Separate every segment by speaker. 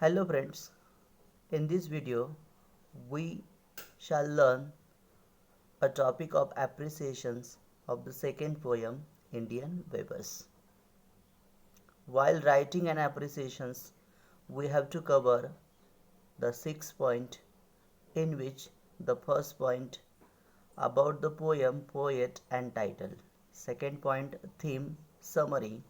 Speaker 1: Hello friends, in this video we shall learn a topic of appreciations of the second poem Indian Weavers. While writing an appreciations we have to cover the 6 point in which the first point about the poem, poet and title. Second point theme, summary.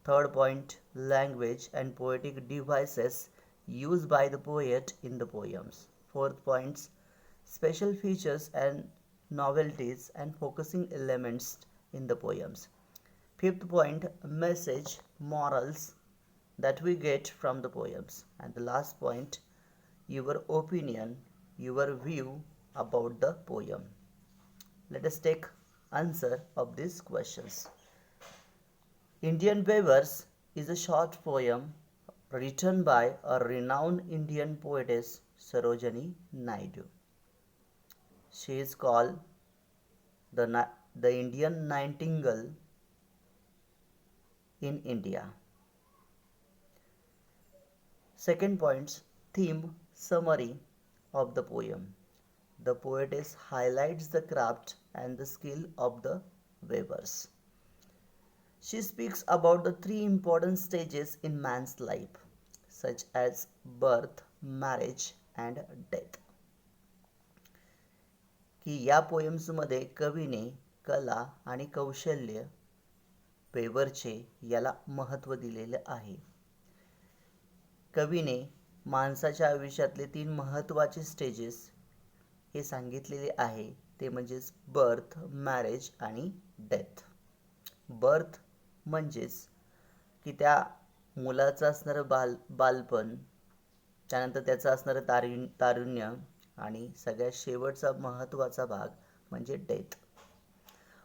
Speaker 1: Third point language and poetic devices used by the poet in the poems. Fourth points special features and novelties and focusing elements in the poems. Fifth point message, morals that we get from the poems. And the last point your opinion, your view about the poem. Let us take answer of these questions. Indian Weavers is a short poem written by a renowned Indian poetess Sarojini Naidu. She is called the Indian Nightingale in India. Second point theme, summary of the poem. The poetess highlights the craft and the skill of the weavers. She speaks about the three important stages in man's life, such as birth, marriage and death. की या पोएम्समध्ये कवीने कला आणि कौशल्य वेवरचे याला महत्त्व दिलेले आहे. कवीने माणसाच्या आयुष्यातले 3 महत्त्वाचे स्टेजेस हे सांगितलेले आहे, ते म्हणजेच बर्थ, मॅरेज आणि डेथ. बर्थ म्हणजेच की त्या मुलाचं असणारं बालपण, त्यानंतर त्याचं असणारं तारुण्य आणि सगळ्यात शेवटचा महत्त्वाचा भाग म्हणजे death.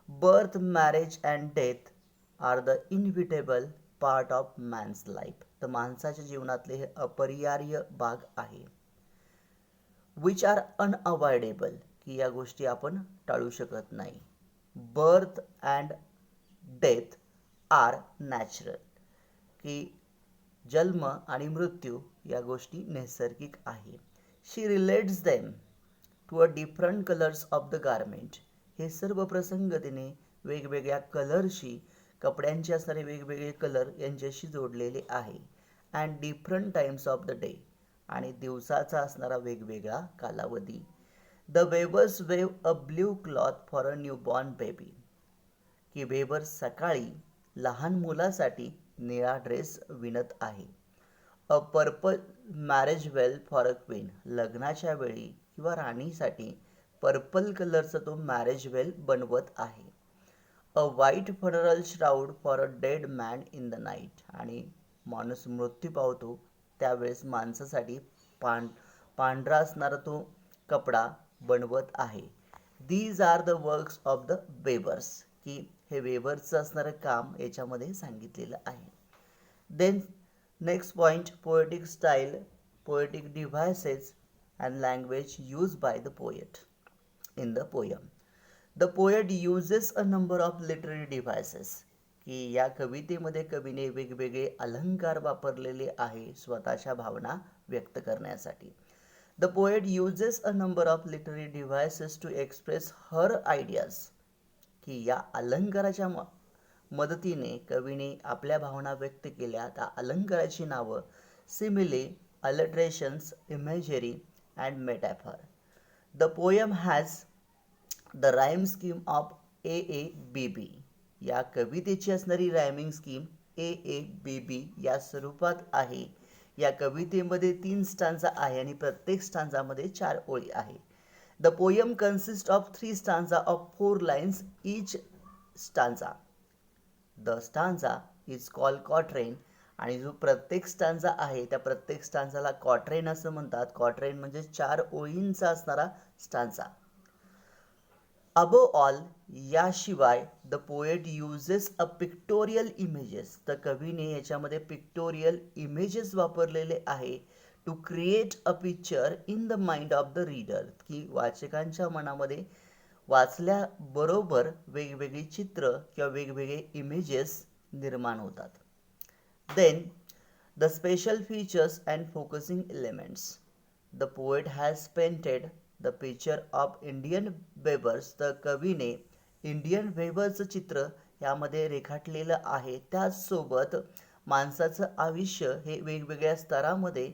Speaker 1: Birth, marriage and death are the inevitable part of man's life. तर माणसाच्या जीवनातले हे अपरिहार्य भाग आहे. विच आर अनअवॉइडेबल, की या गोष्टी आपण टाळू शकत नाही. Birth and death are natural, की जन्म आणि मृत्यू या गोष्टी नैसर्गिक आहे. She relates them to a different colours of the garment. हे सर्व प्रसंग तिने वेगवेगळ्या कलरशी, कपड्यांचे असणारे वेगवेगळे कलर यांच्याशी जोडलेले आहे. And different times of the day, आणि दिवसाचा असणारा वेगवेगळा कालावधी. The weavers weave a blue cloth for a newborn baby, की वेवर सकाळी लहान मुलासाठी निळा ड्रेस विणत आहे. A purple marriage veil for a queen, लग्नाच्या वेळी किंवा राणीसाठी पर्पल कलरचा तो मॅरेज वेल बनवत आहे. A white funeral shroud for a dead man in the night, आणि माणूस मृत्यू पावतो त्यावेळेस माणसासाठी पांढरा असणारा तो कपडा बनवत आहे. These are the works of the weavers, की हे वेवर्सचं असणारं काम याच्यामध्ये सांगितलेलं आहे. Then next point poetic style, poetic devices and language use by the poet in the poem. The poet uses a number of literary devices, की या कवितेमध्ये कवीने वेगवेगळे अलंकार वापरलेले आहे स्वतःच्या भावना व्यक्त करण्यासाठी. The poet uses a number of literary devices to express her ideas, की या अलंकाराच्या मदतीने कवीने आपल्या भावना व्यक्त केल्या. त्या अलंकाराची नावं simile, alliterations, imagery and metaphor. The poem has the rhyme scheme of A A B B, या कवितेची असणारी rhyming scheme A A B B या स्वरूपात आहे. या कवितेमध्ये 3 स्टांजा आहे आणि प्रत्येक स्टांजामध्ये 4 ओळी आहे. The poem consist of 3 stanza of 4 lines each stanza. The stanza is called quatrain, आणि जो प्रत्येक स्टांजा आहे त्या प्रत्येक स्टांजाला क्वाट्रेन असं म्हणतात. क्वाट्रेन म्हणजे 4 ओळींचा असणारा स्टांजा. अबोव ऑल, याशिवाय the poet uses a pictorial images, तर कवीने याच्यामध्ये पिक्टोरियल इमेजेस वापरलेले आहे to create a picture in the mind of the reader, की वाचकांच्या मनामध्ये वाचल्याबरोबर वेगवेगळी चित्र किंवा वेगवेगळे इमेजेस निर्माण होतात. Then The special features and focusing elements. The poet has painted the picture of Indian weavers. तर कवीने इंडियन वेवर्सचं चित्र यामध्ये रेखाटलेलं आहे. त्याचसोबत माणसाचं आयुष्य हे वेगवेगळ्या स्तरामध्ये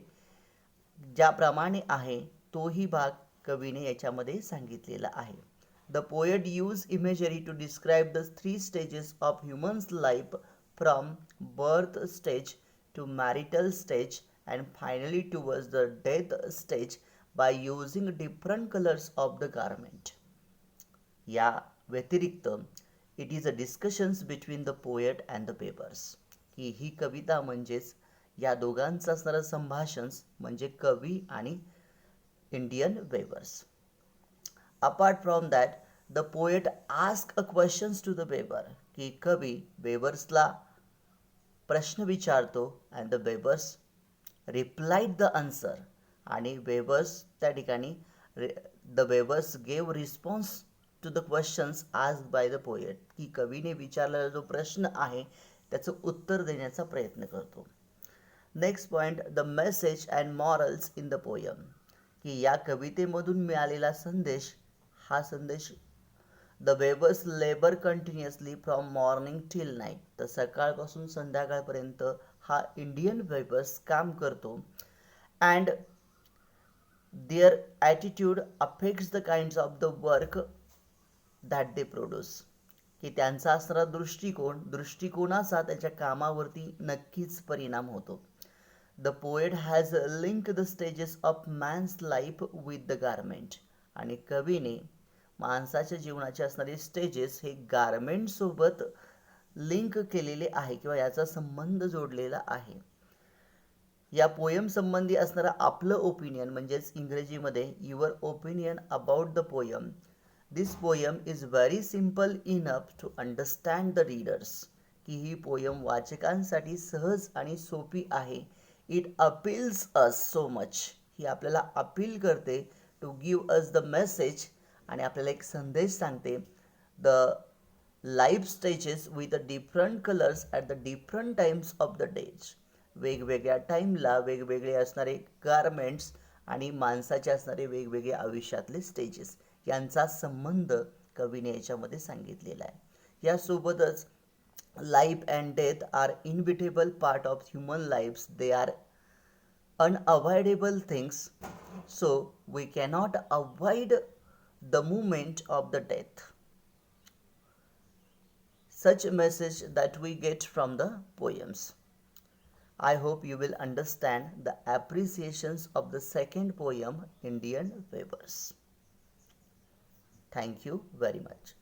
Speaker 1: ज्याप्रमाणे आहे तोही भाग कवीने याच्यामध्ये सांगितलेला आहे. The poet used imagery to describe the three stages of human's life from birth stage to marital stage and finally towards the death stage by using different colors of the garment. या व्यतिरिक्त it is a discussions between the poet and the weavers. की ही कविता म्हणजेच या दोघांचं असणारं संभाषण म्हणजे कवी आणि Indian weavers. Apart from that, the poet asked a questions to the weaver. की कवी वेवर्सला प्रश्न विचारतो and the weavers replied the answer. आणि वेवर्स त्या ठिकाणी the weavers gave response to the questions asked by the poet. की कवीने विचारलेला जो प्रश्न आहे त्याचं उत्तर देण्याचा प्रयत्न करतो. Next point, the message and morals in the poem. की या कवितेमधून मिळालेला संदेश, हा संदेश the weavers labour continuously from morning till night. तर सकाळपासून संध्याकाळपर्यंत हा इंडियन वेवर्स काम करतो. And their attitude affects the kinds of the work that they produce. की त्यांचा असणारा दृष्टिकोनाचा त्याच्या कामावरती नक्कीच परिणाम होतो. The poet has link the stages of man's life with the garment. आणि कवीने माणसाच्या जीवनाचे असणारे स्टेजेस हे गारमेंट सोबत लिंक केलेले आहे किंवा याचा संबंध जोडलेला आहे. या पोयम संबंधी असणारा आपलं ओपिनियन म्हणजेच इंग्रजीमध्ये your opinion about the poem. This poem is very simple enough to understand the readers. की ही पोयम वाचकांसाठी सहज आणि सोपी आहे. It appeals us so much. ही आपल्याला अपील करते to give us the message. आणि आपल्याला एक संदेश सांगते. The life stages with different colours at the different times of the days. वेगवेगळ्या टाईमला वेगवेगळे असणारे गारमेंट्स आणि माणसाचे असणारे वेगवेगळे आयुष्यातले स्टेजेस यांचा संबंध कवीने याच्यामध्ये सांगितलेला आहे. यासोबतच life and death are inevitable part of human lifes. They are unavoidable things, so we cannot avoid the moment of the death. Such message that we get from the poems. I hope you will understand the appreciations of the second poem, Indian Weavers. Thank you very much.